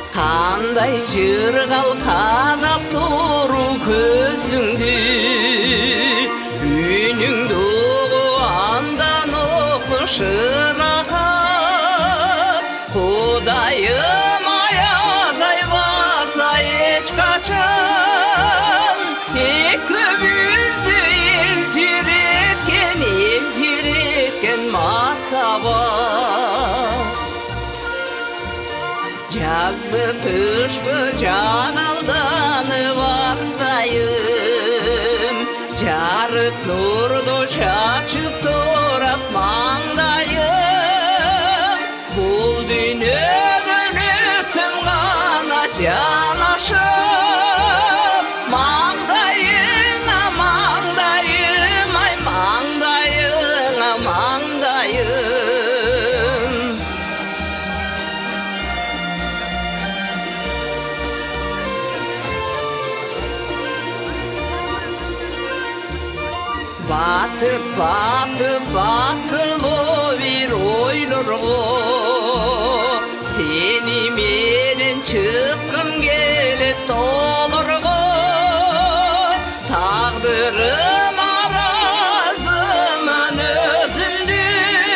Qanday jırgal qarap turu közüңdü, Үнүңдү андан окушырага. Кудайым аяз айбаса эч качан, экөөбүздү элжиреткен махаббат. Жазбы тышпы жаңалданып ардайым, жарык нурду чачып турат маңдайым. Бул дүйнөгөн өтсөм гана жанашып, маңдайыңа маңдайым, ай маңдайыңа маңдайым. Батып бактылуу бир ойлорго, сени менен чыккым келет тоолорго. Тагдырым аразымын өзүмдүн,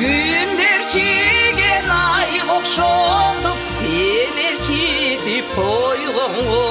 күндөр чиген ай окшотуп сен ээрчитип койгонго.